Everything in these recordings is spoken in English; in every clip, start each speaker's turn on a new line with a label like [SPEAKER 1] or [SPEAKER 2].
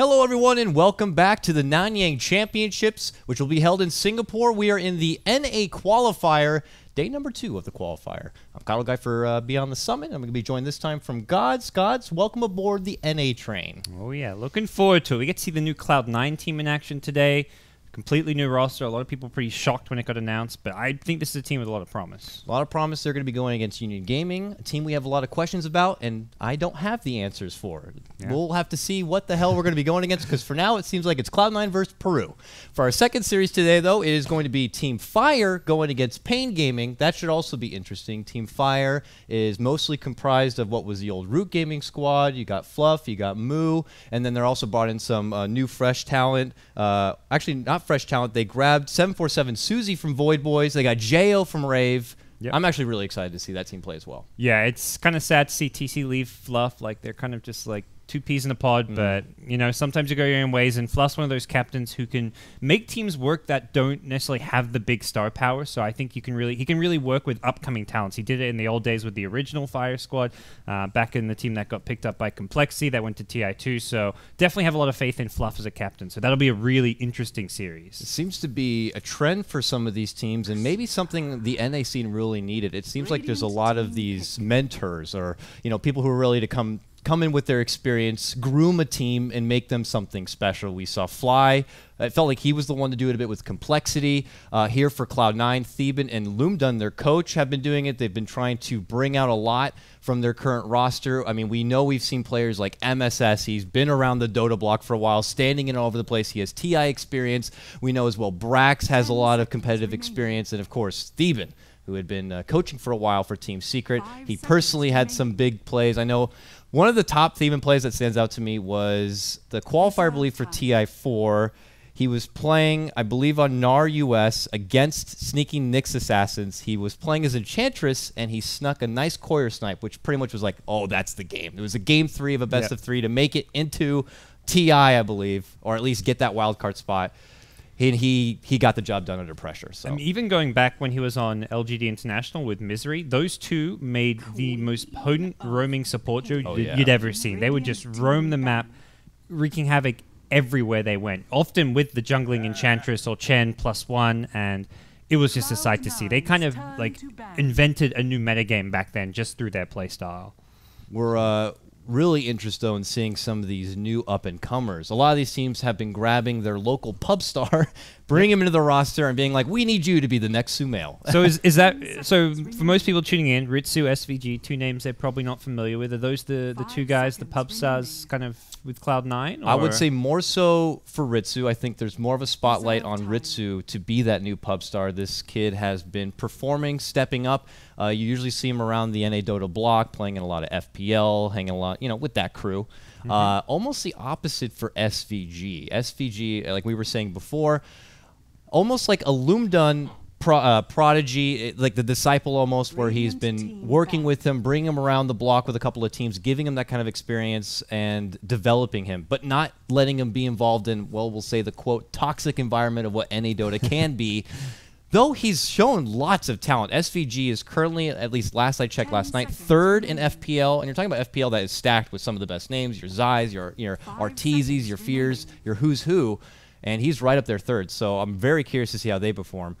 [SPEAKER 1] Hello everyone and welcome back to the NYChampionships, which will be held in Singapore. We are in the NA Qualifier, day number 2 of the Qualifier. I'm Kyle Guy for Beyond the Summit. I'm going to be joined this time from Gods. Gods, welcome aboard the NA train.
[SPEAKER 2] Oh yeah, looking forward to it. We get to see the new Cloud9 team in action today. Completely new roster. A lot of people pretty shocked when it got announced, but I think this is a team with a lot of promise.
[SPEAKER 1] A lot of promise. They're going to be going against Union Gaming, a team we have a lot of questions about, and I don't have the answers for. Yeah. We'll have to see what the hell we're going to be going against, because for now it seems like it's Cloud9 versus Peru. For our second series today, though, it is going to be Team Fire going against Pain Gaming. That should also be interesting. Team Fire is mostly comprised of what was the old Root Gaming squad. You got Fluff, you got Moo, and then they're also brought in some new fresh talent. Actually, not fresh talent. They grabbed 747 Susie from Void Boys. They got Jo from Rave. Yep. I'm actually really excited to see that team play as well.
[SPEAKER 2] Yeah, it's kind of sad to see TC leave Fluff. Like, they're kind of just like two peas in a pod, but, you know, sometimes you go your own ways, and Fluff's one of those captains who can make teams work that don't necessarily have the big star power, so I think he can really work with upcoming talents. He did it in the old days with the original Fire squad, back in the team that got picked up by Complexity, that went to TI2, so definitely have a lot of faith in Fluff as a captain, so that'll be a really interesting series.
[SPEAKER 1] It seems to be a trend for some of these teams, and maybe something the NA scene really needed. It seems like there's a lot of these mentors, or, you know, people who are ready to come in with their experience, groom a team, and make them something special. We saw Fly. It felt like he was the one to do it a bit with Complexity. Here for Cloud9, Theben and Lumdun, their coach, have been doing it. They've been trying to bring out a lot from their current roster. I mean, we know we've seen players like MSS. He's been around the Dota block for a while, standing in all over the place. He has TI experience. We know as well Brax has a lot of competitive experience. And, of course, Theben, who had been coaching for a while for Team Secret. He personally had some big plays. I know one of the top Theben plays that stands out to me was the qualifier, I believe, for TI4. He was playing, I believe, on NAR US against sneaking Nyx Assassins. He was playing as Enchantress, and he snuck a nice Courier Snipe, which pretty much was like, oh, that's the game. It was a game 3 of a best of 3 to make it into TI, I believe, or at least get that wildcard spot. And he got the job done under pressure. So,
[SPEAKER 2] I mean, even going back when he was on LGD International with Misery, those two made the most potent roaming support duo you'd ever seen. They would just roam the map, wreaking havoc everywhere they went, often with the jungling Enchantress or Chen +1, and it was just a sight to see. They kind of like invented a new metagame back then just through their playstyle.
[SPEAKER 1] We're really interested, though, in seeing some of these new up-and-comers. A lot of these teams have been grabbing their local pub star, bringing him into the roster, and being like, we need you to be the next Sumail.
[SPEAKER 2] So is that so? For most people tuning in, Ritsu, SVG, two names they're probably not familiar with. Are those the two guys, the pub stars, kind of with Cloud9?
[SPEAKER 1] I would say more so for Ritsu. I think there's more of a spotlight on Ritsu to be that new pub star. This kid has been performing, stepping up. You usually see him around the NA Dota block, playing in a lot of FPL, hanging a lot, you know, with that crew. Almost the opposite for SVG. SVG, like we were saying before, almost like a Lumdun prodigy, like the disciple almost, where he's been working with him, bringing him around the block with a couple of teams, giving him that kind of experience and developing him, but not letting him be involved in, well, we'll say the, quote, toxic environment of what NA Dota can be. Though he's shown lots of talent. SVG is currently, at least last I checked last night, 3rd in FPL. And you're talking about FPL that is stacked with some of the best names, your Zais, your Arteezes, your Fears, your Who's Who. And he's right up there 3rd. So I'm very curious to see how they perform.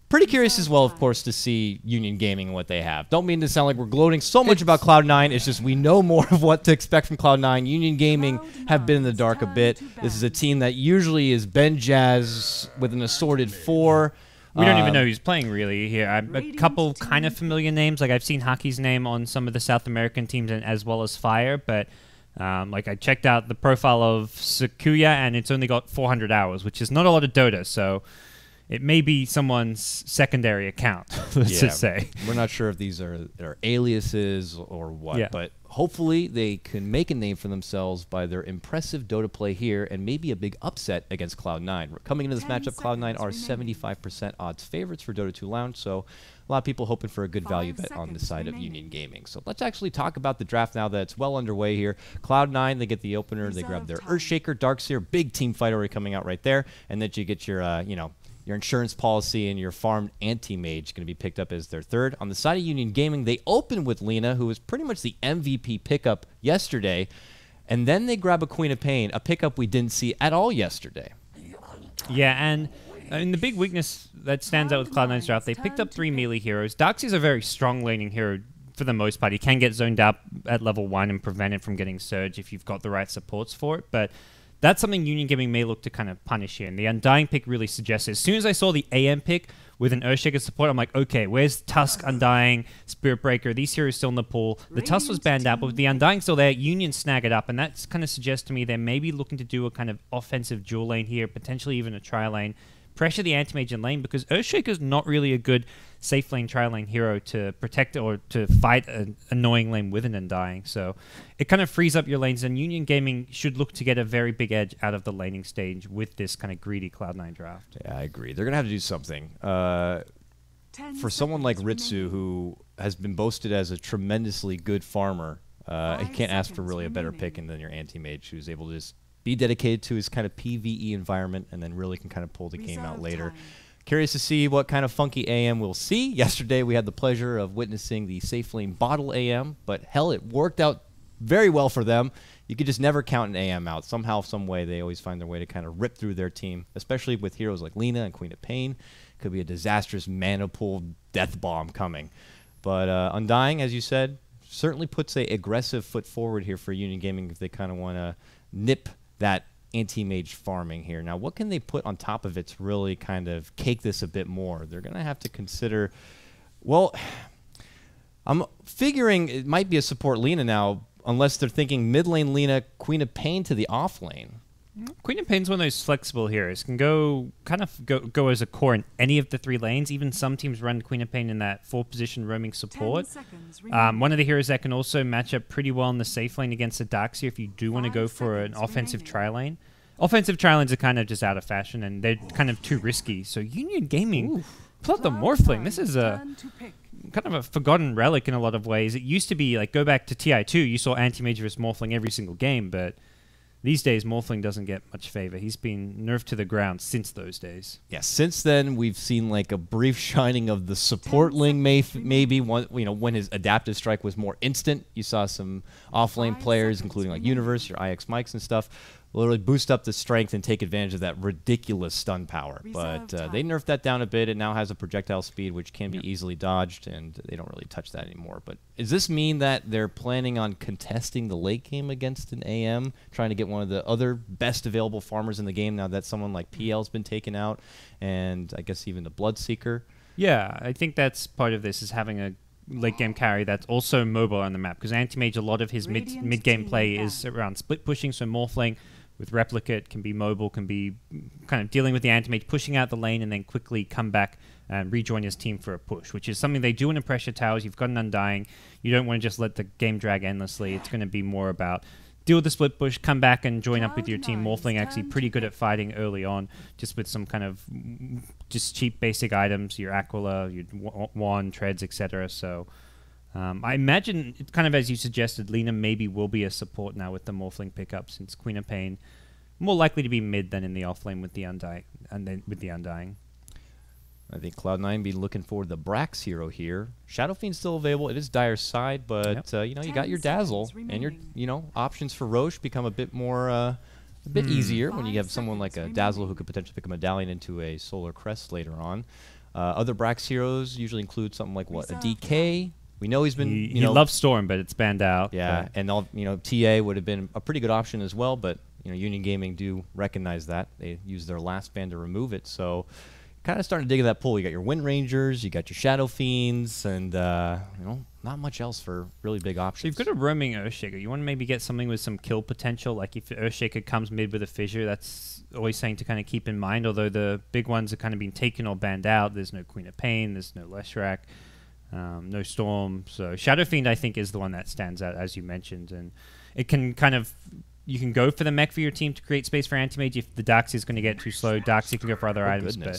[SPEAKER 1] Pretty curious as well, of course, to see Union Gaming and what they have. Don't mean to sound like we're gloating so much about Cloud9. It's just we know more of what to expect from Cloud9. Union Gaming have been in the dark a bit. This is a team that usually is Ben Jazz with an assorted 4.
[SPEAKER 2] We don't even know who's playing really here. A couple kind of familiar names. Like I've seen Haki's name on some of the South American teams, and as well as Fire. But like I checked out the profile of Sakuya, and it's only got 400 hours, which is not a lot of Dota. So it may be someone's secondary account, let's just say.
[SPEAKER 1] We're not sure if these are aliases or what, but hopefully they can make a name for themselves by their impressive Dota play here and maybe a big upset against Cloud9. Coming into this matchup, Cloud9 are 75% odds favorites for Dota 2 Lounge, so a lot of people hoping for a good value bet on the side of Union Gaming. So let's actually talk about the draft now that it's well underway here. Cloud9, they get the opener, they grab their Earthshaker, Darkseer, big team fight already coming out right there, and then you get your, you know, your insurance policy and your farmed anti-mage going to be picked up as their 3rd. On the side of Union Gaming, they open with Lina, who was pretty much the MVP pickup yesterday. And then they grab a Queen of Pain, a pickup we didn't see at all yesterday.
[SPEAKER 2] Yeah, and the big weakness that stands out with Cloud9's draft, they picked up 3 melee heroes. Darkseid's a very strong laning hero for the most part. He can get zoned out at level 1 and prevent it from getting Surge if you've got the right supports for it, but that's something Union Gaming may look to kind of punish here, and the Undying pick really suggests it. As soon as I saw the AM pick with an Earthshaker support, I'm like, okay, where's Tusk, Undying, Spirit Breaker? These heroes still in the pool. The Tusk was banned out, but with the Undying still there, Union snag it up, and that kind of suggests to me they're maybe looking to do a kind of offensive dual lane here, potentially even a tri-lane. Pressure the anti-mage in lane, because Earthshaker's not really a good safe lane tri-lane hero to protect or to fight an annoying lane with an Undying. So it kind of frees up your lanes, and Union Gaming should look to get a very big edge out of the laning stage with this kind of greedy Cloud9 draft.
[SPEAKER 1] Yeah, I agree. They're going to have to do something. For someone like Ritsu, who has been boasted as a tremendously good farmer, you can't ask for really a better pick than your anti-mage, who's able to just be dedicated to his kind of PvE environment and then really can kind of pull the game out later. Curious to see what kind of funky AM we'll see. Yesterday we had the pleasure of witnessing the safe lane bottle AM, but hell, it worked out very well for them. You could just never count an AM out. Somehow, some way, they always find their way to kind of rip through their team, especially with heroes like Lina and Queen of Pain. Could be a disastrous mana pool death bomb coming. But Undying, as you said, certainly puts a aggressive foot forward here for Union Gaming if they kind of want to nip that anti-mage farming here. Now, what can they put on top of it to really kind of cake this a bit more? They're going to have to consider, well, I'm figuring it might be a support Lina now, unless they're thinking mid lane Lina, Queen of Pain to the off lane.
[SPEAKER 2] Queen of Pain's one of those flexible heroes. Can go as a core in any of the 3 lanes. Even some teams run Queen of Pain in that 4-position roaming support. One of the heroes that can also match up pretty well in the safe lane against the Darkseer if you do want to go for an offensive tri-lane. Offensive tri-lanes are kind of just out of fashion, and they're kind of too risky. So Union Gaming, pull out the Morphling. This is a kind of a forgotten relic in a lot of ways. It used to be, like, go back to TI2, you saw anti-mage versus Morphling every single game, but these days, Morphling doesn't get much favor. He's been nerfed to the ground since those days. Yeah,
[SPEAKER 1] since then, we've seen like a brief shining of the support Ling, maybe one, when his adaptive strike was more instant. You saw some off-lane players, including like Universe, your IX Mikes and stuff, literally boost up the strength and take advantage of that ridiculous stun power. But they nerfed that down a bit. It now has a projectile speed, which can be easily dodged, and they don't really touch that anymore. But does this mean that they're planning on contesting the late game against an AM, trying to get one of the other best available farmers in the game now that someone like PL's been taken out, and I guess even the Bloodseeker?
[SPEAKER 2] Yeah, I think that's part of this, is having a late game carry that's also mobile on the map, because Anti-Mage, a lot of his mid game play is around split pushing, so Morphling with Replicate can be mobile, can be kind of dealing with the anti-mage, pushing out the lane, and then quickly come back and rejoin his team for a push, which is something they do in the pressure towers. You've got an Undying. You don't want to just let the game drag endlessly. It's going to be more about deal with the split push, come back and join up with your team. Morphling actually pretty good at fighting early on, just with some kind of just cheap basic items, your Aquila, your wand, treads, etc. So I imagine, it kind of as you suggested, Lina maybe will be a support now with the Morphling pickup, since Queen of Pain more likely to be mid than in the offlane with the Undying.
[SPEAKER 1] I think Cloud9 be looking for the Brax hero here. Shadow Fiend's still available. It is Dire's side, but you got your Dazzle, and your options for Roche become a bit more a bit easier when you have someone like a Dazzle who could potentially pick a medallion into a Solar Crest later on. Other Brax heroes usually include something like a DK. We know he's been
[SPEAKER 2] he loves Storm, but it's banned out.
[SPEAKER 1] Yeah, and TA would have been a pretty good option as well, but Union Gaming do recognize that. They used their last ban to remove it, so kind of starting to dig in that pool. You got your Wind Rangers, you got your Shadow Fiends, and not much else for really big options.
[SPEAKER 2] So you've got a roaming Earthshaker. You want to maybe get something with some kill potential, like if Earthshaker comes mid with a Fissure, that's always something to kind of keep in mind, although the big ones are kind of being taken or banned out. There's no Queen of Pain, there's no Leshrac, no Storm. So Shadow Fiend, I think, is the one that stands out, as you mentioned, and it can kind of... You can go for the mech for your team to create space for Anti-Mage. If the Darkseer is going to get too slow, Darkseer can go for other items, but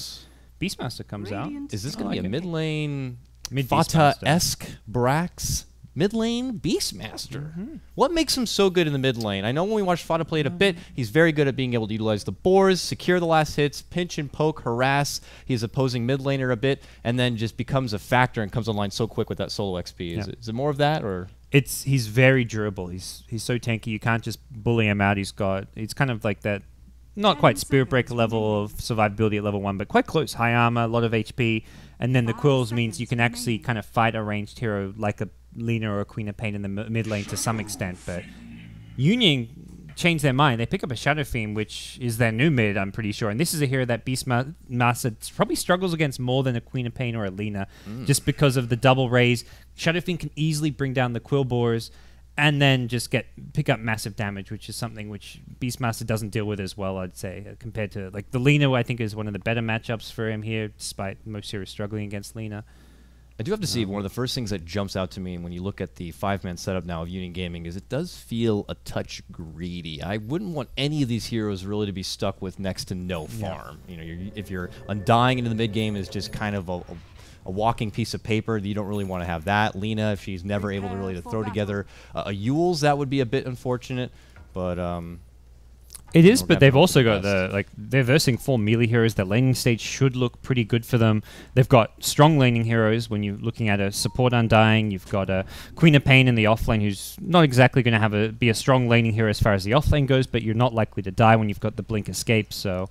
[SPEAKER 2] Beastmaster comes out.
[SPEAKER 1] Is this going to be a mid-lane Fata-esque Brax mid-lane Beastmaster? What makes him so good in the mid-lane? I know when we watched Fata play it a bit, he's very good at being able to utilize the boars, secure the last hits, pinch and poke, harass his opposing mid-laner a bit, and then just becomes a factor and comes online so quick with that solo XP. Is it more of that, or...?
[SPEAKER 2] He's very durable. He's so tanky. You can't just bully him out. He's kind of like that, not quite Spirit Breaker level of survivability at level 1, but quite close. High armor, a lot of HP, and then the quills means you can actually kind of fight a ranged hero like a Lina or a Queen of Pain in the mid lane to some extent. But Union changed their mind. They pick up a Shadow Fiend, which is their new mid, I'm pretty sure. And this is a hero that Beastmaster probably struggles against more than a Queen of Pain or a Lina, just because of the double raise. Shadow Fiend can easily bring down the Quill Borers and then just pick up massive damage, which is something which Beastmaster doesn't deal with as well, I'd say, compared to like the Lina, I think is one of the better matchups for him here, despite most heroes struggling against Lina.
[SPEAKER 1] I do have to say, one of the first things that jumps out to me when you look at the 5-man setup now of Union Gaming is it does feel a touch greedy. I wouldn't want any of these heroes really to be stuck with next to no farm. You know, if you're undying into the mid game is just kind of a walking piece of paper. You don't really want to have that. Lina, if she's never able to really throw together a Yules, that would be a bit unfortunate. But
[SPEAKER 2] it is, but they've also got they're versing 4 melee heroes. Their laning stage should look pretty good for them. They've got strong laning heroes. When you're looking at a support Undying, you've got a Queen of Pain in the offlane who's not exactly going to be a strong laning hero as far as the offlane goes, but you're not likely to die when you've got the Blink Escape. So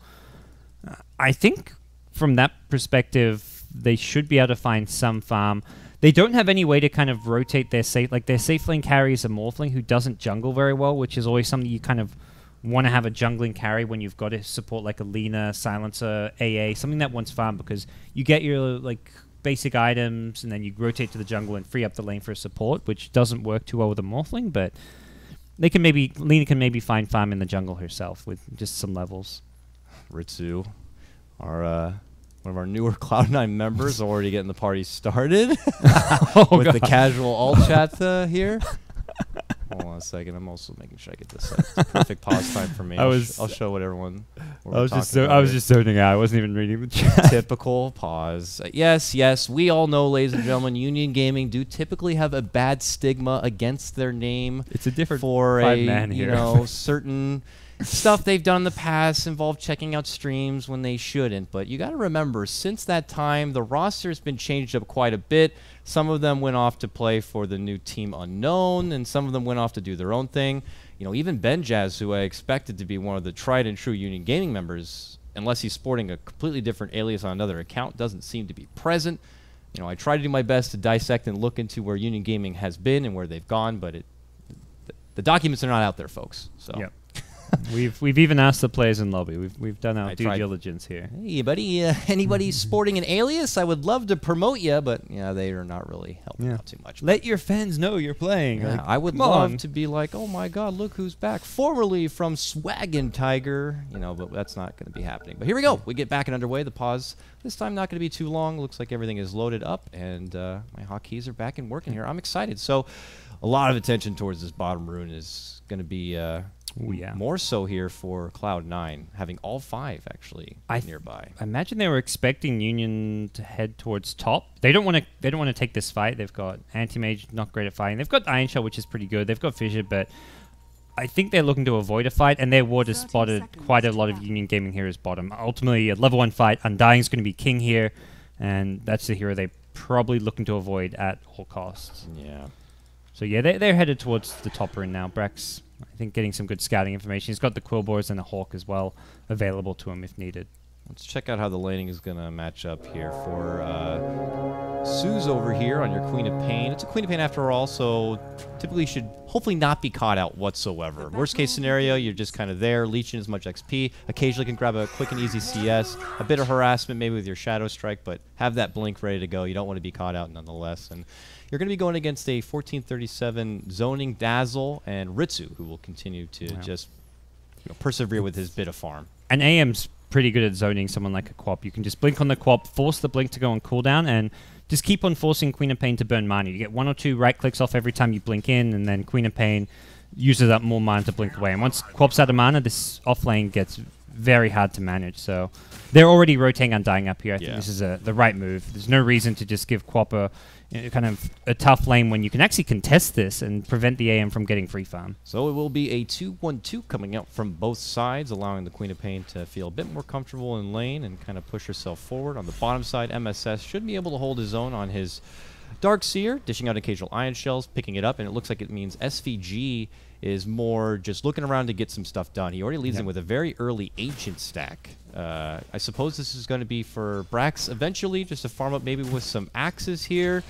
[SPEAKER 2] I think from that perspective, they should be able to find some farm. They don't have any way to kind of rotate their safe lane carry is a Morphling who doesn't jungle very well, which is always something you kind of want to have a jungling carry when you've got to support like a Lina, Silencer, AA, something that wants farm, because you get your like basic items and then you rotate to the jungle and free up the lane for support, which doesn't work too well with a Morphling, but Lina can maybe find farm in the jungle herself with just some levels.
[SPEAKER 1] Ritsu, one of our newer Cloud9 members, already getting the party started with the casual alt chat here. Hold on a second. I'm also making sure I get this set. It's a perfect pause time for me. I'll show what everyone.
[SPEAKER 2] I was just zoning out. I wasn't even reading the chat.
[SPEAKER 1] Typical pause. Yes. We all know, ladies and gentlemen, Union Gaming do typically have a bad stigma against their name.
[SPEAKER 2] It's a different
[SPEAKER 1] for
[SPEAKER 2] five-man here.
[SPEAKER 1] Certain stuff they've done in the past involved checking out streams when they shouldn't. But you got to remember, since that time, the roster's been changed up quite a bit. Some of them went off to play for the new Team Unknown, and some of them went off to do their own thing. You know, even Benjaz, who I expected to be one of the tried and true Union Gaming members, unless he's sporting a completely different alias on another account, doesn't seem to be present. You know, I try to do my best to dissect and look into where Union Gaming has been and where they've gone, but the documents are not out there, folks. So.
[SPEAKER 2] Yep. We've even asked the players in lobby. We've done our due diligence here.
[SPEAKER 1] Hey, buddy, anybody sporting an alias? I would love to promote you, but yeah, they are not really helping out too much.
[SPEAKER 2] Let your fans know you're playing.
[SPEAKER 1] Yeah, I would love to be like, oh my God, look who's back, formerly from Swaggin' Tiger. You know, but that's not going to be happening. But here we go. We get back and underway. The pause this time not going to be too long. Looks like everything is loaded up, and my hotkeys are back and working here. I'm excited. So, a lot of attention towards this bottom rune is going to be. More so here for Cloud9, having all 5 actually nearby.
[SPEAKER 2] I imagine they were expecting Union to head towards top. They don't want to take this fight. They've got Anti-Mage, not great at fighting. They've got Iron Shell, which is pretty good. They've got Fissure, but I think they're looking to avoid a fight, and their ward has spotted quite a lot of Union Gaming heroes bottom. Ultimately, a level 1 fight, Undying is going to be king here, and that's the hero they're probably looking to avoid at all costs.
[SPEAKER 1] Yeah.
[SPEAKER 2] So yeah, they're headed towards the top rune now. Brax, I think, getting some good scouting information. He's got the Quill Borers and the Hawk as well available to him if needed.
[SPEAKER 1] Let's check out how the laning is going to match up here for Suze over here on your Queen of Pain. It's a Queen of Pain after all, so typically should hopefully not be caught out whatsoever. Worst case scenario, you're just kind of there, leeching as much XP. Occasionally can grab a quick and easy CS, a bit of harassment maybe with your Shadow Strike, but have that blink ready to go. You don't want to be caught out nonetheless. And you're going to be going against a 1437 zoning Dazzle and Ritsu, who will continue to just persevere with his bit of farm.
[SPEAKER 2] And AM's pretty good at zoning someone like a Quap. You can just blink on the Quap, force the blink to go on cooldown, and just keep on forcing Queen of Pain to burn mana. You get 1 or 2 right clicks off every time you blink in, and then Queen of Pain uses up more mana to blink away. And once Quap's out of mana, this offlane gets very hard to manage. So they're already rotating Undying up here. I think this is the right move. There's no reason to just give Quap kind of a tough lane when you can actually contest this and prevent the AM from getting free farm.
[SPEAKER 1] So it will be a 2-1-2 coming out from both sides, allowing the Queen of Pain to feel a bit more comfortable in lane and kind of push herself forward. On the bottom side, MSS should be able to hold his own on his Darkseer, dishing out occasional Ion Shells, picking it up, and it looks like it means SVG is more just looking around to get some stuff done. He already leads them with a very early Ancient stack. I suppose this is going to be for Brax eventually, just to farm up maybe with some axes here.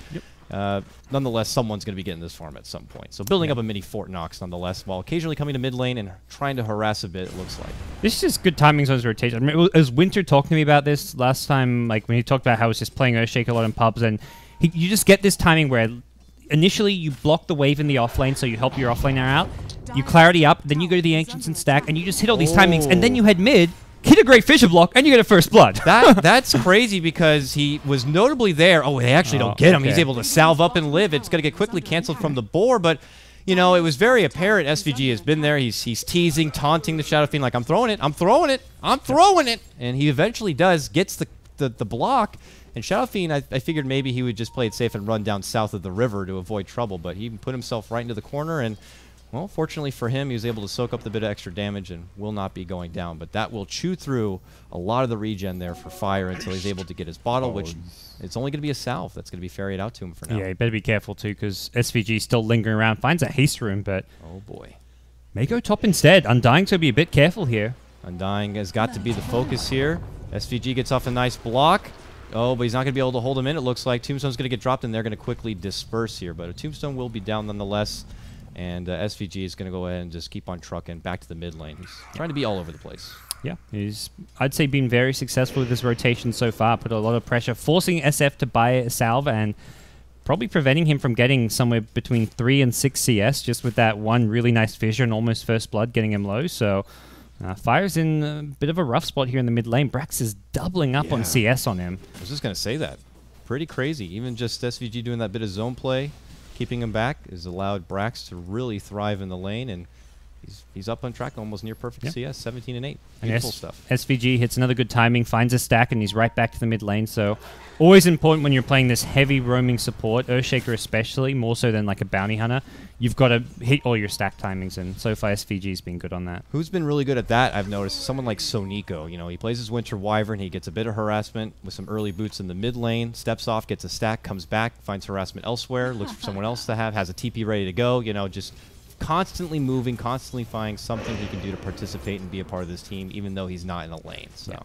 [SPEAKER 1] Nonetheless, someone's going to be getting this farm at some point. So building up a mini Fort Knox nonetheless, while occasionally coming to mid lane and trying to harass a bit, it looks like.
[SPEAKER 2] This is just good timings on his rotation. I mean, it was Winter talking to me about this last time, like when he talked about how he was just playing Earthshake a lot in pubs, and you just get this timing where initially you block the wave in the offlane, so you help your offlaner out, you clarity up, then you go to the Ancients and stack, and you just hit all these timings, and then you head mid, hit a great Fissure block, and you get a first blood.
[SPEAKER 1] That's crazy because he was notably there. Oh, they actually don't get him. He's able to salve up and live. It's going to get quickly canceled from the boar, but, you know, it was very apparent SVG has been there. He's teasing, taunting the Shadow Fiend like, I'm throwing it, I'm throwing it, I'm throwing it. And he eventually does, gets the block. And Shadow Fiend, I figured maybe he would just play it safe and run down south of the river to avoid trouble, but he put himself right into the corner, and, well, fortunately for him, he was able to soak up the bit of extra damage and will not be going down. But that will chew through a lot of the regen there for Fire until he's able to get his bottle, which it's only going to be a salve that's going to be ferried out to him for now.
[SPEAKER 2] Yeah, you better be careful too, because SVG still lingering around. Finds a haste rune, but
[SPEAKER 1] oh boy,
[SPEAKER 2] may go top instead. Undying, so be a bit careful here.
[SPEAKER 1] Undying has got to be the focus here. SVG gets off a nice block. Oh, but he's not going to be able to hold him in, it looks like. Tombstone's going to get dropped, and they're going to quickly disperse here. But a Tombstone will be down nonetheless, and SVG is going to go ahead and just keep on trucking back to the mid lane. He's trying to be all over the place.
[SPEAKER 2] Yeah, he's, I'd say, been very successful with his rotation so far. Put a lot of pressure, forcing SF to buy a salve, and probably preventing him from getting somewhere between 3 and 6 CS, just with that one really nice Fissure and almost first blood getting him low. So Fire's in a bit of a rough spot here in the mid lane. Brax is doubling up on CS on him.
[SPEAKER 1] I was just going to say that. Pretty crazy. Even just SVG doing that bit of zone play, keeping him back, has allowed Brax to really thrive in the lane, and he's up on track, almost near perfect CS, 17 and 8. Beautiful stuff.
[SPEAKER 2] SVG hits another good timing, finds a stack, and he's right back to the mid lane. So always important when you're playing this heavy roaming support, Earthshaker especially, more so than like a Bounty Hunter. You've got to hit all your stack timings, and so far SVG's been good on that.
[SPEAKER 1] Who's been really good at that, I've noticed, someone like Soniko. You know, he plays his Winter Wyvern, he gets a bit of harassment with some early boots in the mid lane, steps off, gets a stack, comes back, finds harassment elsewhere, looks for someone else to have, has a TP ready to go, you know, just constantly moving, constantly finding something he can do to participate and be a part of this team, even though he's not in a lane. So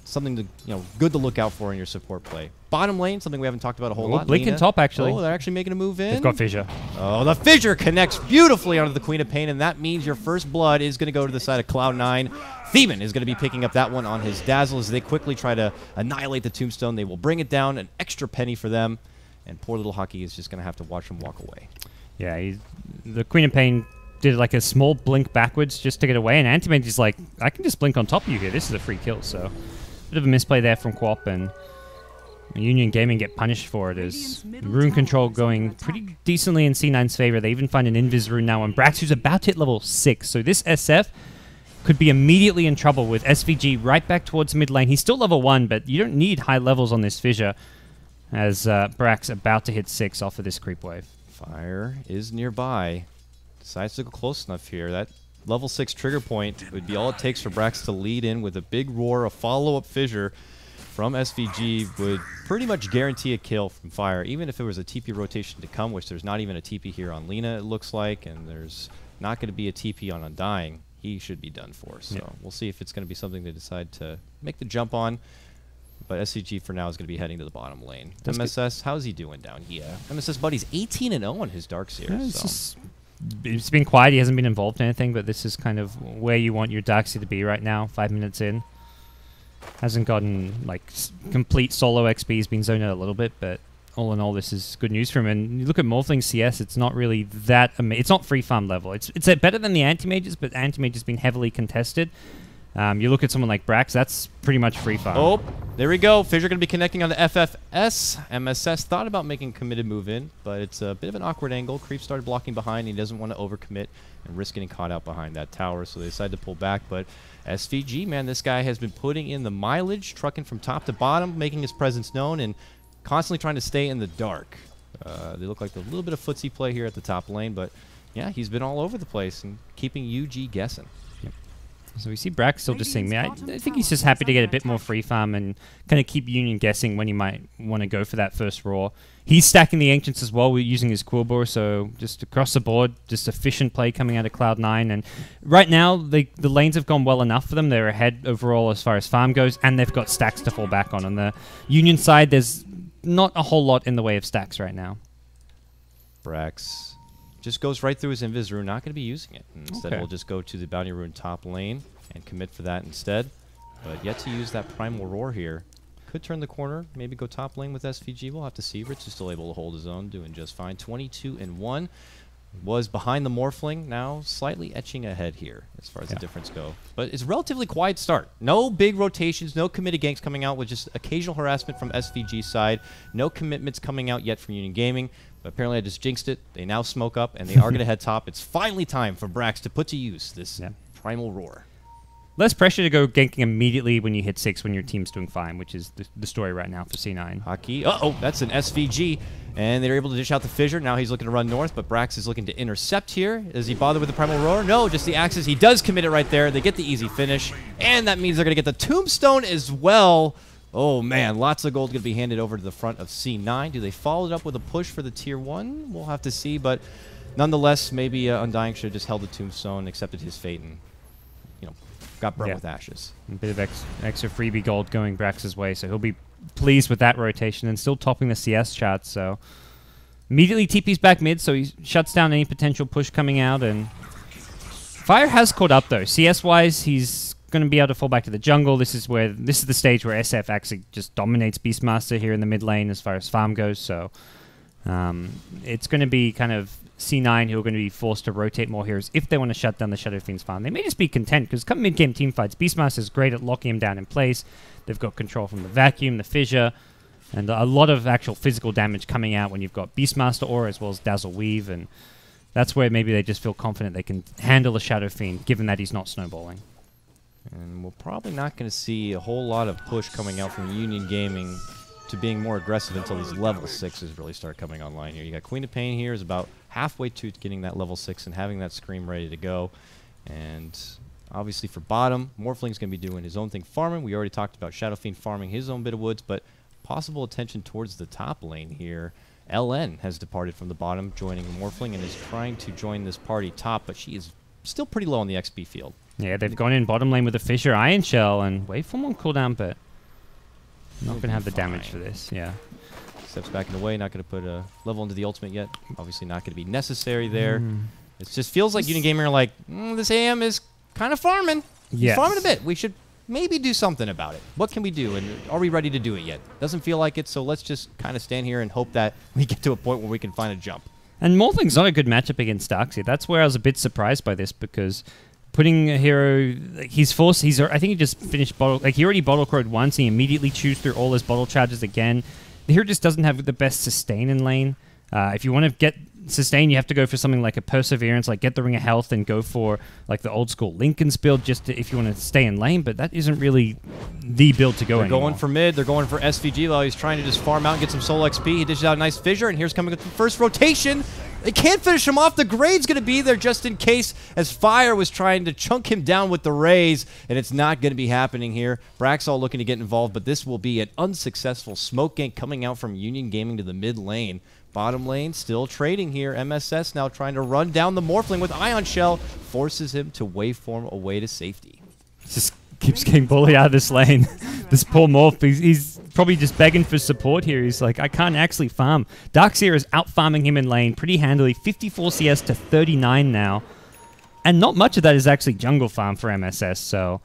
[SPEAKER 1] something to, you know, good to look out for in your support play. Bottom lane, something we haven't talked about a whole lot.
[SPEAKER 2] Blinking top, actually.
[SPEAKER 1] Oh, they're actually making a move in.
[SPEAKER 2] They've got Fissure.
[SPEAKER 1] Oh, the Fissure connects beautifully onto the Queen of Pain, and that means your first blood is going to go to the side of Cloud9. Theban is going to be picking up that one on his Dazzle as they quickly try to annihilate the Tombstone. They will bring it down, an extra penny for them, and poor little Hockey is just going to have to watch him walk away.
[SPEAKER 2] Yeah, the Queen of Pain did like a small blink backwards just to get away, and Antimage is like, I can just blink on top of you here. This is a free kill, so bit of a misplay there from Quap, and Union Gaming get punished for it as rune control going pretty decently in C9's favor. They even find an Invis rune now on Brax, who's about to hit level 6. So this SF could be immediately in trouble with SVG right back towards mid lane. He's still level 1, but you don't need high levels on this Fissure as Brax about to hit 6 off of this creep wave.
[SPEAKER 1] Fire is nearby. Decides to go close enough here. That level 6 trigger point would be all it takes for Brax to lead in with a big roar. A follow-up Fissure from SVG would pretty much guarantee a kill from Fire, even if there was a TP rotation to come, which there's not even a TP here on Lina, it looks like, and there's not going to be a TP on Undying. He should be done for, so we'll see if it's going to be something they decide to make the jump on. But SCG for now is going to be heading to the bottom lane. That's MSS, how's he doing down here? MSS buddy's 18 and 0 on his Darkseer.
[SPEAKER 2] Yeah, it's been quiet. He hasn't been involved in anything, but this is kind of where you want your Darkseer to be right now. 5 minutes in, hasn't gotten like complete solo XP. He's been zoned out a little bit, but all in all, this is good news for him. And you look at Morphling CS; it's not really that. It's not free farm level. It's better than the Anti-Mages, but Anti-Mage has been heavily contested. You look at someone like Brax, that's pretty much free farm.
[SPEAKER 1] Oh, there we go. Fissure going to be connecting on the FFS. MSS thought about making a committed move in, but it's a bit of an awkward angle. Creep started blocking behind. He doesn't want to overcommit and risk getting caught out behind that tower, so they decided to pull back. But SVG, man, this guy has been putting in the mileage, trucking from top to bottom, making his presence known, and constantly trying to stay in the dark. They look like a little bit of footsie play here at the top lane, but yeah, he's been all over the place and keeping UG guessing.
[SPEAKER 2] So we see Brax still just seeing me. I think he's just happy to get a bit more free farm and kind of keep Union guessing when he might want to go for that first Raw. He's stacking the Ancients as well using his Quillbore, so just across the board, just efficient play coming out of Cloud9. And right now, the lanes have gone well enough for them. They're ahead overall as far as farm goes, and they've got stacks to fall back on. On the Union side, there's not a whole lot in the way of stacks right now.
[SPEAKER 1] Brax just goes right through his Invis Rune, not going to be using it. Instead, we'll just go to the Bounty Rune top lane and commit for that instead. But yet to use that Primal Roar here. Could turn the corner, maybe go top lane with SVG. We'll have to see. Rich is still able to hold his own, doing just fine. 22-1. Was behind the Morphling, now slightly etching ahead here as far as the difference go. But it's a relatively quiet start. No big rotations, no committed ganks coming out with just occasional harassment from SVG's side. No commitments coming out yet from Union Gaming. But apparently I just jinxed it. They now smoke up, and they are going to head top. It's finally time for Brax to put to use this Primal Roar.
[SPEAKER 2] Less pressure to go ganking immediately when you hit 6 when your team's doing fine, which is the story right now for C9.
[SPEAKER 1] Hockey. Uh-oh, that's an SVG. And they're able to dish out the Fissure. Now he's looking to run north, but Brax is looking to intercept here. Does he bother with the Primal Roar? No, just the Axes. He does commit it right there. They get the easy finish. And that means they're going to get the Tombstone as well. Oh, man, lots of gold going to be handed over to the front of C9. Do they follow it up with a push for the Tier 1? We'll have to see, but nonetheless, maybe Undying should have just held the Tombstone, accepted his fate, and, you know, got burnt with ashes.
[SPEAKER 2] A bit of extra freebie gold going Brax's way, so he'll be pleased with that rotation and still topping the CS chart. So immediately TP's back mid, so he shuts down any potential push coming out. And Fire has caught up though. CS-wise, he's going to be able to fall back to the jungle. This is the stage where SF actually just dominates Beastmaster here in the mid lane as far as farm goes. So it's going to be kind of C9 who are going to be forced to rotate more heroes if they want to shut down the Shadow Fiend's farm. They may just be content, because come mid-game teamfights, Beastmaster is great at locking him down in place. They've got control from the Vacuum, the Fissure, and a lot of actual physical damage coming out when you've got Beastmaster Aura as well as Dazzle Weave, and that's where maybe they just feel confident they can handle the Shadow Fiend, given that he's not snowballing.
[SPEAKER 1] And we're probably not going to see a whole lot of push coming out from Union Gaming to being more aggressive until these level 6s really start coming online here. You got Queen of Pain here is about halfway to getting that level 6 and having that Scream ready to go. And obviously for bottom, Morphling's going to be doing his own thing farming. We already talked about Shadow Fiend farming his own bit of woods, but possible attention towards the top lane here. LN has departed from the bottom, joining Morphling, and is trying to join this party top, but she is still pretty low on the XP field. Yeah,
[SPEAKER 2] they've gone in bottom lane with a Fissure, Iron Shell, and Waveform on cooldown, but not going to have the damage for this,
[SPEAKER 1] Steps back in the way, not going to put a level into the ultimate yet. Obviously not going to be necessary there. It just feels like Union Gaming are like, this AM is kind of farming. He's farming a bit. We should maybe do something about it. What can we do, and are we ready to do it yet? Doesn't feel like it, so let's just kind of stand here and hope that we get to a point where we can find a jump.
[SPEAKER 2] And Morphling's not a good matchup against Darkseid. That's where I was a bit surprised by this, because putting a hero, he's forced, I think he just finished bottle, like he already bottle crowed once, he immediately chews through all his bottle charges again. The hero just doesn't have the best sustain in lane. If you want to get sustain, you have to go for something like a Perseverance, like get the Ring of Health and go for like the old school Linken's build just to, if you want to stay in lane, but that isn't really the build to go anymore.
[SPEAKER 1] They're going for mid, they're going for SVG while he's trying to just farm out and get some solo XP. He dishes out a nice Fissure, and here's coming with the first rotation. They can't finish him off. The grade's going to be there just in case, as Fire was trying to chunk him down with the raise, and it's not going to be happening here. Braxall looking to get involved, but this will be an unsuccessful smoke gank coming out from Union Gaming to the mid lane. Bottom lane still trading here. MSS now trying to run down the Morphling with Ion Shell, forces him to waveform away to safety.
[SPEAKER 2] Just keeps getting bullied out of this lane. This poor Morph, he's probably just begging for support here. He's like, I can't actually farm. Darkseer is out farming him in lane pretty handily. 54 CS to 39 now. And not much of that is actually jungle farm for MSS, so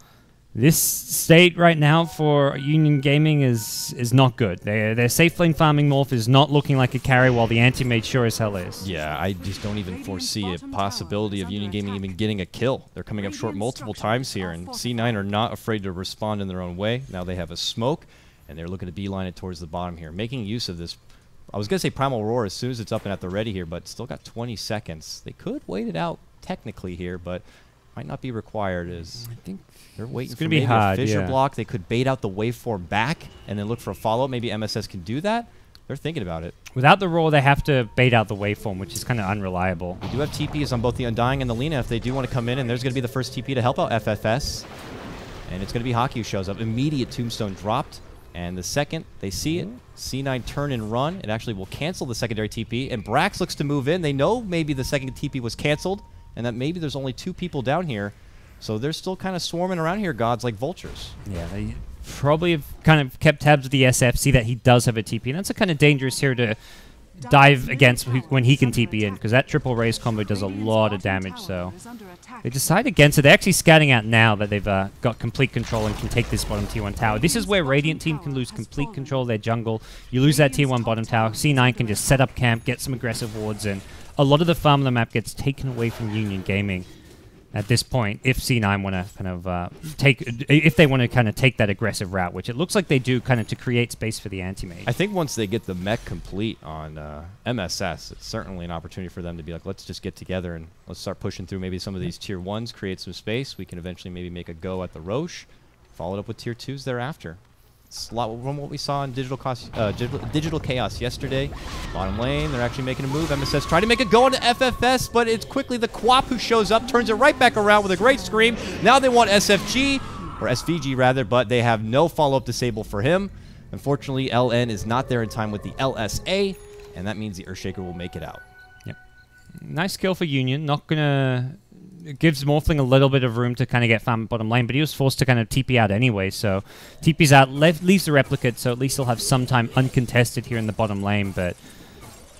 [SPEAKER 2] this state right now for Union Gaming is not good. Their safe lane farming Morph is not looking like a carry, while the anti-mage sure as hell is.
[SPEAKER 1] Yeah, I just don't even foresee a possibility of Union Gaming even getting a kill. They're coming up short multiple times here, and C9 are not afraid to respond in their own way. Now they have a smoke, and they're looking to beeline it towards the bottom here, making use of this. I was going to say Primal Roar as soon as it's up and at the ready here, but still got 20 seconds. They could wait it out technically here, but might not be required, as I think they're waiting for maybe a Fissure block. They could bait out the waveform back and then look for a follow-up. Maybe MSS can do that. they're thinking about it.
[SPEAKER 2] Without the Roar, they have to bait out the waveform, which is kind of unreliable.
[SPEAKER 1] We do have TPs on both the Undying and the Lina if they do want to come in, and there's going to be the first TP to help out FFS. And it's going to be Hockey who shows up. Immediate Tombstone dropped. And the second they see it, C9 turn and run. It actually will cancel the secondary TP. And Brax looks to move in. They know maybe the second TP was canceled and that maybe there's only 2 people down here. So they're still kind of swarming around here, gods, like vultures.
[SPEAKER 2] Yeah, they probably have kind of kept tabs with the SF, see that he does have a TP. And that's a kind of dangerous here to dive against when he can TP in, because that triple raise combo does a lot of damage. So they decide against it. They're actually scouting out now that they've got complete control and can take this bottom tier 1 tower. This is where Radiant team can lose complete control of their jungle. You lose that tier 1 bottom tower. C9 can just set up camp, get some aggressive wards, and a lot of the farm on the map gets taken away from Union Gaming at this point, if C9 want to kind of take that aggressive route, which it looks like they do, kind of to create space for the anti-mage.
[SPEAKER 1] I think once they get the mech complete on MSS, it's certainly an opportunity for them to be like, let's just get together and let's start pushing through maybe some of these tier 1s, create some space. We can eventually maybe make a go at the Roche, followed up with tier 2s thereafter. It's a lot from what we saw in Digital Chaos yesterday. Bottom lane, they're actually making a move. MSS trying to make a go into FFS, but it's quickly the Quap who shows up, turns it right back around with a great scream. Now they want SFG, or SVG rather, but they have no follow-up disable for him. Unfortunately, LN is not there in time with the LSA, and that means the Earthshaker will make it out.
[SPEAKER 2] Yep. Nice kill for Union. Not going to... It gives Morphling a little bit of room to kind of get farm bottom lane, but he was forced to kind of TP out anyway, so TP's out, leaves the replicate, so at least he'll have some time uncontested here in the bottom lane, but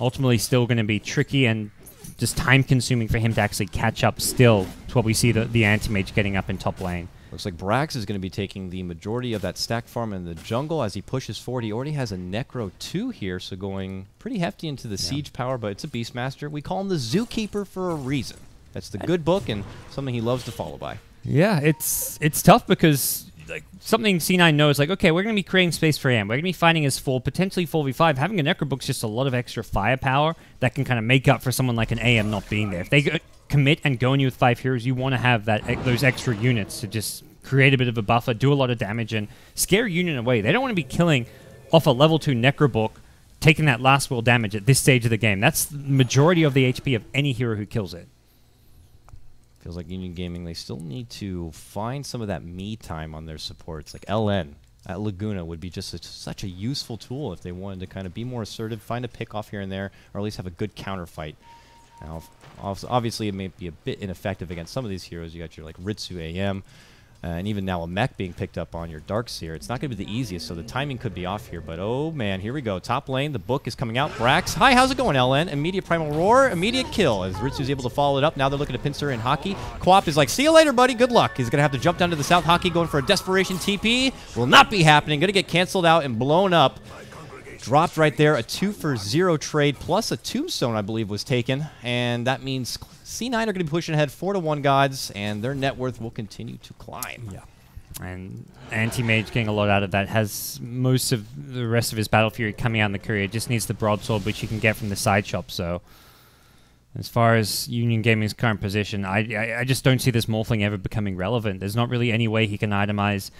[SPEAKER 2] ultimately still going to be tricky and just time-consuming for him to actually catch up still to what we see the anti-mage getting up in top lane.
[SPEAKER 1] Looks like Brax is going to be taking the majority of that stack farm in the jungle as he pushes forward. He already has a Necro 2 here, so going pretty hefty into the siege power, but it's a Beastmaster. We call him the Zookeeper for a reason. That's the good book and something he loves to follow by.
[SPEAKER 2] Yeah, it's tough because like something C9 knows, like, okay, we're going to be creating space for him. We're going to be fighting his 4, potentially 4v5. Having a Necrobook's just a lot of extra firepower that can kind of make up for someone like an AM not being there. If they commit and go on you with 5 heroes, you want to have those extra units to just create a bit of a buffer, do a lot of damage, and scare Union away. They don't want to be killing off a level 2 Necrobook, taking that last will damage at this stage of the game. That's the majority of the HP of any hero who kills it.
[SPEAKER 1] Feels like Union Gaming, they still need to find some of that me time on their supports. Like LN at Laguna would be just such a useful tool if they wanted to kind of be more assertive, find a pick off here and there, or at least have a good counter fight. Now, obviously, it may be a bit ineffective against some of these heroes. You got your like Ritsu AM, and even now a mech being picked up on your Darkseer. It's not going to be the easiest, so the timing could be off here. But oh man, here we go. Top lane, the book is coming out. Brax, hi, how's it going, LN? Immediate Primal Roar, immediate kill as Ritsu's able to follow it up. Now they're looking to pincer in Hockey. Quap is like, see you later, buddy. Good luck. He's going to have to jump down to the south. Hockey going for a Desperation TP. Will not be happening. Going to get canceled out and blown up. Dropped right there. A 2-for-0 trade plus a Tombstone, I believe, was taken. And that means C9 are going to be pushing ahead 4-1 gods, and their net worth will continue to climb.
[SPEAKER 2] Yeah. And Anti-Mage getting a lot out of that, has most of the rest of his Battle Fury coming out in the courier. Just needs the broadsword, which you can get from the side shop. So as far as Union Gaming's current position, I just don't see this Morphling ever becoming relevant. There's not really any way he can itemize.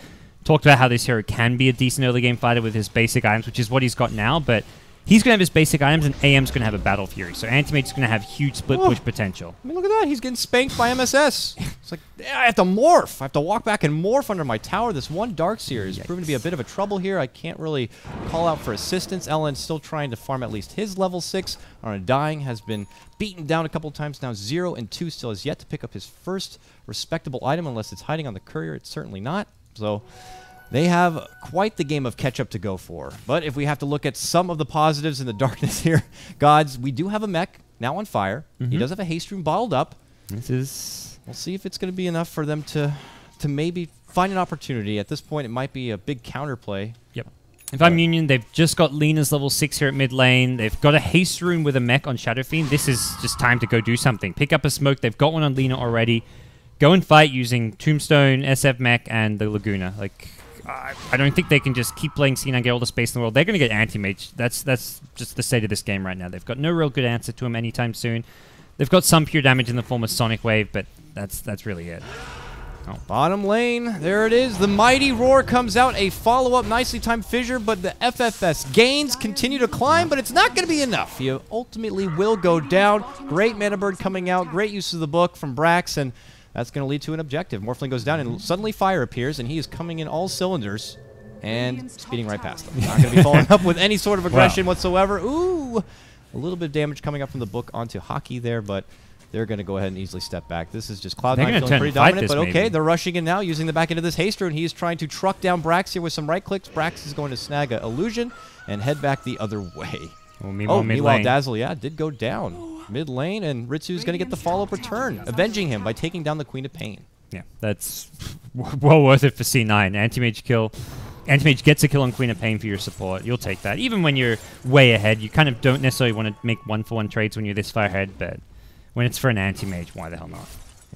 [SPEAKER 2] Talked about how this hero can be a decent early game fighter with his basic items, which is what he's got now, but he's going to have his basic items, and AM's going to have a Battle Fury. So Anti-Mage's going to have huge split push potential.
[SPEAKER 1] I mean, look at that. He's getting spanked by MSS. It's like, yeah, I have to morph. I have to walk back and morph under my tower. This one Darkseer is proven to be a bit of a trouble here. I can't really call out for assistance. LN's still trying to farm at least his level 6. Dying has been beaten down a couple of times now. 0 and 2 still has yet to pick up his first respectable item unless it's hiding on the courier. It's certainly not. So they have quite the game of catch-up to go for. But if we have to look at some of the positives in the darkness here, gods, we do have a mech now on fire. He does have a haste room bottled up. We'll see if it's going to be enough for them to maybe find an opportunity. At this point, it might be a big counterplay.
[SPEAKER 2] Yep. If I'm Union, they've just got Lina's level 6 here at mid lane. They've got a haste rune with a mech on Shadow Fiend. This is just time to go do something. Pick up a smoke. They've got one on Lina already. Go and fight using Tombstone, SF mech, and the Laguna. Like, I don't think they can just keep playing C9 and get all the space in the world. They're going to get Anti-Mage. That's just the state of this game right now. They've got no real good answer to him anytime soon. They've got some pure damage in the form of Sonic Wave, but that's really it.
[SPEAKER 1] Oh. Bottom lane, there it is. The mighty roar comes out. A follow-up, nicely timed fissure, but the FFS gains continue to climb, but it's not going to be enough. He ultimately will go down. Great mana bird coming out. Great use of the book from Brax, and that's going to lead to an objective. Morphling goes down, and suddenly fire appears, and he is coming in all cylinders and speeding right past them. Not going to be following up with any sort of aggression whatsoever. Ooh, a little bit of damage coming up from the book onto Hockey there, but they're going to go ahead and easily step back. This is just Cloud9 feeling pretty dominant, but okay, they're rushing in now using the back end of this haste rune. He is trying to truck down Brax here with some right clicks. Brax is going to snag a illusion and head back the other way. Meanwhile, Dazzle, did go down mid lane, and Ritsu's going to get the follow-up return, avenging him by taking down the Queen of Pain.
[SPEAKER 2] Yeah, that's well worth it for C9. Anti-mage kill. Anti-mage gets a kill on Queen of Pain for your support. You'll take that. Even when you're way ahead, you kind of don't necessarily want to make one-for-one trades when you're this far ahead, but when it's for an anti-mage, why the hell not?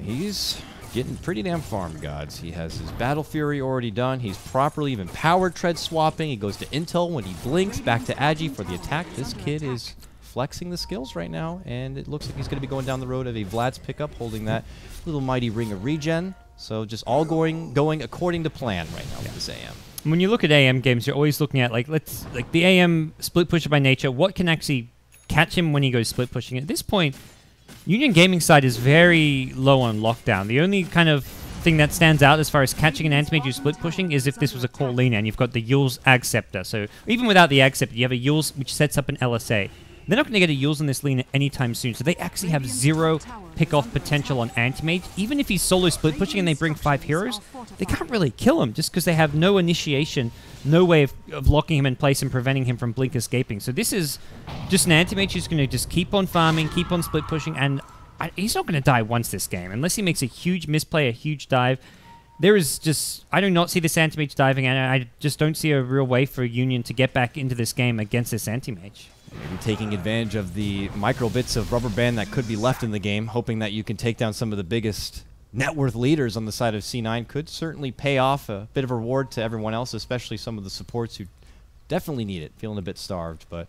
[SPEAKER 1] He's getting pretty damn farm, gods. He has his Battle Fury already done. He's properly even power tread swapping. He goes to Intel when he blinks, back to Agi for the attack. This kid is flexing the skills right now, and it looks like he's going to be going down the road of a Vlad's pickup, holding that little mighty ring of regen. So just all going according to plan right now with this AM.
[SPEAKER 2] When you look at AM games, you're always looking at like the AM split pusher by nature. What can actually catch him when he goes split pushing? At this point, Union Gaming side is very low on lockdown. The only kind of thing that stands out as far as catching an anti-mage who's split pushing is if this was a core Lina and you've got the Yule's Ag Scepter. So even without the Ag Scepter, you have a Yule's which sets up an LSA. They're not going to get a Yule's on this Lina anytime soon, so they actually have zero pick-off potential on anti-mage. Even if he's solo split pushing and they bring 5 heroes, they can't really kill him just because they have no initiation, no way of locking him in place and preventing him from blink escaping. So this is just an anti-mage who's going to just keep on farming, keep on split pushing, and he's not going to die once this game, unless he makes a huge misplay, a huge dive. There is just, I do not see this anti-mage diving, and I just don't see a real way for Union to get back into this game against this anti-mage.
[SPEAKER 1] Maybe taking advantage of the micro bits of rubber band that could be left in the game, hoping that you can take down some of the biggest net worth leaders on the side of C9 could certainly pay off a bit of a reward to everyone else, especially some of the supports who definitely need it, feeling a bit starved, but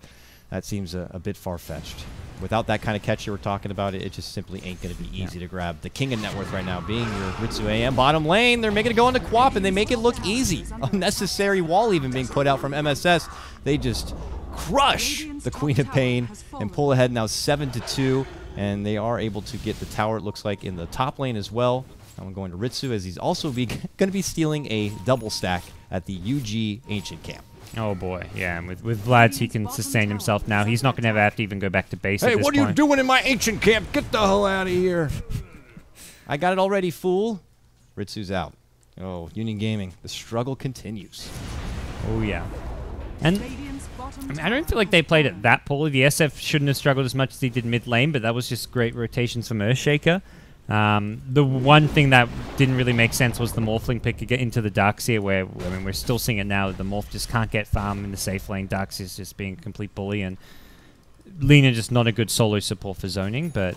[SPEAKER 1] that seems a bit far-fetched. Without that kind of catch you were talking about, it just simply ain't going to be easy to grab. The king of net worth right now being your Ritsu AM. Bottom lane, they're making it go into Quap, and they make it look easy. Unnecessary wall even being put out from MSS. They just crush the Queen of Pain and pull ahead now 7-2, and they are able to get the tower, it looks like, in the top lane as well. I'm going to Ritsu, as he's also going to be stealing a double stack at the UG Ancient Camp.
[SPEAKER 2] Oh boy, yeah, and with Vlad's, he can sustain himself now. He's not going to ever have to even go back to base at this
[SPEAKER 1] what
[SPEAKER 2] point.
[SPEAKER 1] are you doing in my Ancient Camp? Get the hell out of here. I got it already, fool. Ritsu's out. Oh, Union Gaming, the struggle continues.
[SPEAKER 2] Oh yeah. And I mean, I don't feel like they played it that poorly. The SF shouldn't have struggled as much as they did mid lane, but that was just great rotations from Earthshaker. The one thing that didn't really make sense was the Morphling pick to get into the Darkseer, where, I mean, we're still seeing it now, that the Morph just can't get farm in the safe lane. Darkseer's just being a complete bully, and Lina just not a good solo support for zoning, but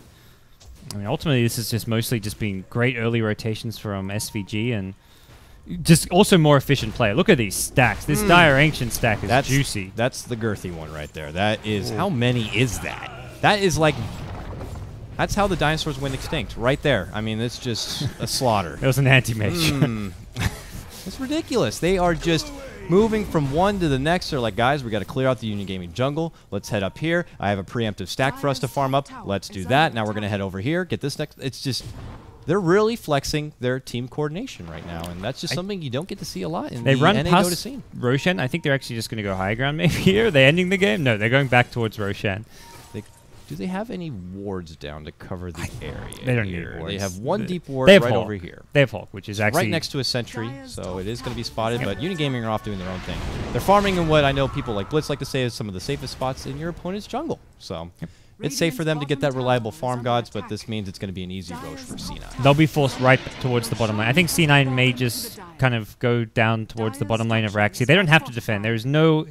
[SPEAKER 2] I mean, ultimately this is just mostly just being great early rotations from SVG, and just also more efficient play. Look at these stacks. This Dire Ancient stack is juicy.
[SPEAKER 1] That's the girthy one right there. That is, how many is that? That is like, that's how the dinosaurs went extinct, right there. I mean, it's just a slaughter.
[SPEAKER 2] It was an anti-mage.
[SPEAKER 1] It's ridiculous. They are just moving from one to the next. They're like, guys, we got to clear out the Union Gaming jungle. Let's head up here. I have a preemptive stack for us to farm up. Let's do that. Now we're going to head over here, get this next. It's just, they're really flexing their team coordination right now, and that's just something you don't get to see a lot in the NA Dota scene.
[SPEAKER 2] Roshan. I think they're actually just going to go high ground maybe here. Are they ending the game? No, they're going back towards Roshan.
[SPEAKER 1] Do they have any wards down to cover the area?
[SPEAKER 2] They don't need wards.
[SPEAKER 1] They have one deep ward right over here.
[SPEAKER 2] They have Hulk, which is actually
[SPEAKER 1] right next to a sentry, so it is going to be spotted, but Union Gaming are off doing their own thing. They're farming in what I know people like Blitz like to say is some of the safest spots in your opponent's jungle. So it's safe for them to get that reliable farm, gods, but this means it's going to be an easy roach for C9.
[SPEAKER 2] They'll be forced right towards the bottom lane. I think C9 may just kind of go down towards the bottom lane of Raxi. They don't have to defend. There is no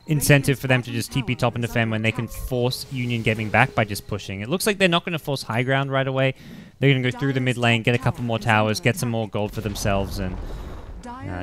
[SPEAKER 2] incentive for them to just TP top and defend when they can force Union Gaming back by just pushing. It looks like they're not going to force high ground right away. They're going to go through the mid lane, get a couple more towers, get some more gold for themselves, and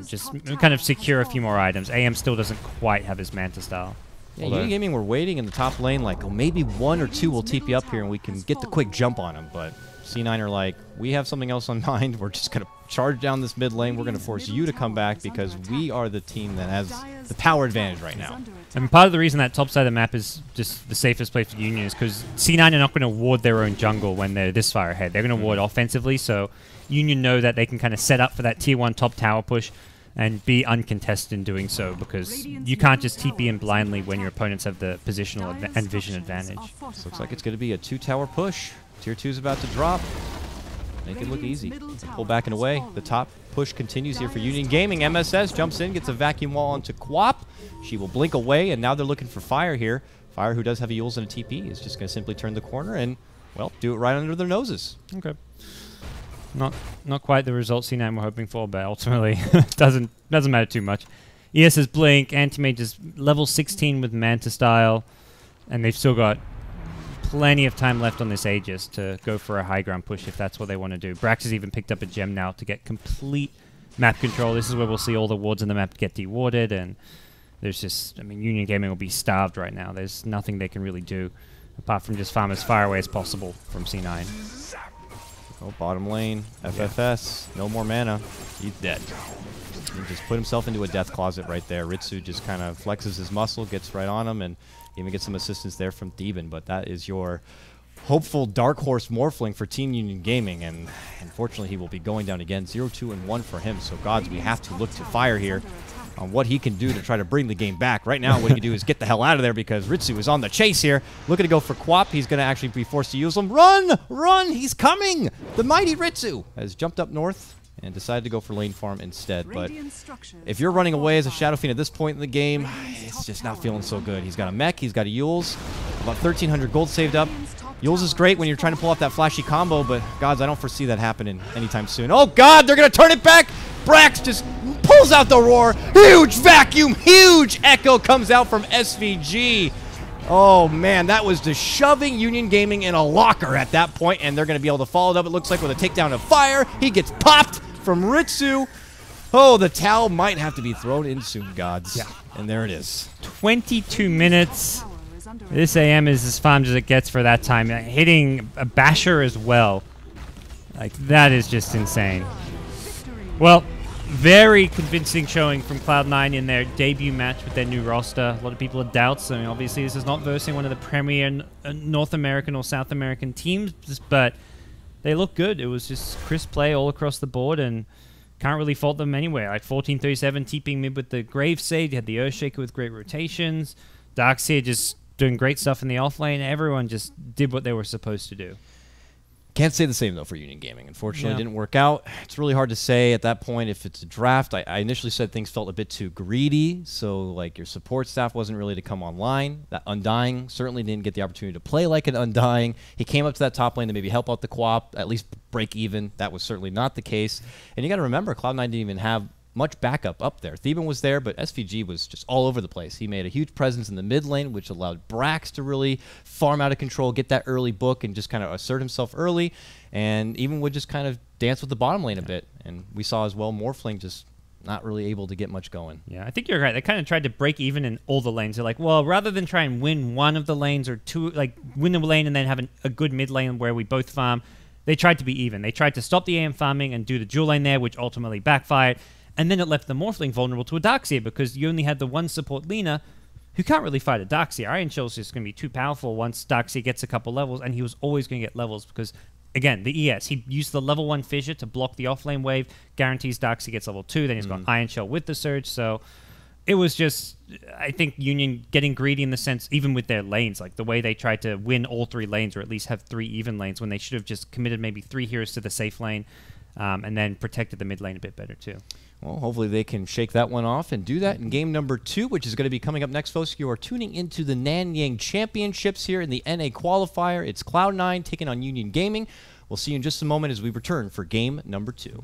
[SPEAKER 2] just kind of secure a few more items. AM still doesn't quite have his Manta style.
[SPEAKER 1] Yeah, Union Gaming were waiting in the top lane like, oh, maybe one or two will TP up here and we can get the quick jump on them, but C9 are like, we have something else on mind. We're just going to charge down this mid lane. We're going to force you to come back because we are the team that has the power advantage right now.
[SPEAKER 2] And part of the reason that top side of the map is just the safest place for Union is because C9 are not going to ward their own jungle when they're this far ahead. They're going to ward offensively, so Union know that they can kind of set up for that tier 1 top tower push and be uncontested in doing so, because you can't just TP in blindly when your opponents have the positional and vision advantage.
[SPEAKER 1] This looks like it's going to be a 2-tower push. Tier 2 is about to drop. Make it look easy. Pull back and away. The top push continues here for Union Gaming. MSS jumps in, gets a vacuum wall onto Quap. She will blink away, and now they're looking for Fire here. Fire, who does have a Yules and a TP, is just going to simply turn the corner and, well, do it right under their noses.
[SPEAKER 2] Okay. Not quite the result C9 were hoping for, but ultimately doesn't matter too much. ES's Blink, Anti-Mage is level 16 with Manta Style, and they've still got plenty of time left on this Aegis to go for a high ground push if that's what they want to do. Brax has even picked up a gem now to get complete map control. This is where we'll see all the wards in the map get dewarded, and there's just, I mean, Union Gaming will be starved right now. There's nothing they can really do apart from just farm as far away as possible from C9.
[SPEAKER 1] Oh, bottom lane, FFS, no more mana. He's dead. He just put himself into a death closet right there. Ritsu just kind of flexes his muscle, gets right on him, and even gets some assistance there from Theben. But that is your hopeful dark horse Morphling for Team Union Gaming, and unfortunately he will be going down again. 0-2 and 1 for him. So gods, we have to look to Fire here on what he can do to try to bring the game back. Right now, what he can do is get the hell out of there because Ritsu is on the chase here. Looking to go for Quap. He's going to actually be forced to use him. Run! Run! He's coming! The mighty Ritsu has jumped up north and decided to go for lane farm instead. But if you're running away as a Shadow Fiend at this point in the game, it's just not feeling so good. He's got a mech. He's got a Yules. About 1,300 gold saved up. Yules is great when you're trying to pull off that flashy combo, but gods, I don't foresee that happening anytime soon. Oh god, they're going to turn it back! Brax just pulls out the roar. Huge vacuum, huge echo comes out from SVG. Oh man, that was just shoving Union Gaming in a locker at that point, and they're going to be able to follow it up, it looks like, with a takedown of Fire. He gets popped from Ritsu. Oh, the towel might have to be thrown in soon, gods.
[SPEAKER 2] Yeah.
[SPEAKER 1] And there it is.
[SPEAKER 2] 22 minutes. This AM is as farmed as it gets for that time. Hitting a Basher as well. Like, that is just insane. Well, very convincing showing from Cloud9 in their debut match with their new roster. A lot of people had doubts. I mean, obviously, this is not versing one of the premier North American or South American teams, but they look good. It was just crisp play all across the board, and can't really fault them anywhere. Like 1437 TPing mid with the Grave Sage. You had the Earthshaker with great rotations. Darkseer just doing great stuff in the offlane. Everyone just did what they were supposed to do.
[SPEAKER 1] Can't say the same, though, for Union Gaming. Unfortunately, it didn't work out. It's really hard to say at that point if it's a draft. I initially said things felt a bit too greedy, so like your support staff wasn't really to come online. That Undying certainly didn't get the opportunity to play like an Undying. He came up to that top lane to maybe help out the Quap, at least break even. That was certainly not the case. And you got to remember, Cloud9 didn't even have much backup up there. Theben was there, but SVG was just all over the place. He made a huge presence in the mid lane, which allowed Brax to really farm out of control, get that early book, and just kind of assert himself early, and even would just kind of dance with the bottom lane a bit. And we saw as well Morphling just not really able to get much going.
[SPEAKER 2] Yeah, I think you're right. They kind of tried to break even in all the lanes. They're like, well, rather than try and win one of the lanes or two, like win the lane and then have a good mid lane where we both farm, they tried to be even. They tried to stop the AM farming and do the dual lane there, which ultimately backfired. And then it left the Morphling vulnerable to a Darkseer because you only had the one support Lina who can't really fight a Darkseer. Iron Shell's just going to be too powerful once Darkseer gets a couple levels, and he was always going to get levels because, again, the ES, he used the level 1 Fissure to block the offlane wave, guarantees Darkseer gets level 2, then he's got Iron Shell with the Surge, so it was just, I think, Union getting greedy in the sense, even with their lanes, like the way they tried to win all 3 lanes or at least have 3 even lanes when they should have just committed maybe 3 heroes to the safe lane and then protected the mid lane a bit better too.
[SPEAKER 1] Well, hopefully they can shake that one off and do that in game number 2, which is going to be coming up next, folks. You are tuning into the NYChampionships here in the NA Qualifier. It's Cloud9 taking on Union Gaming. We'll see you in just a moment as we return for game number 2.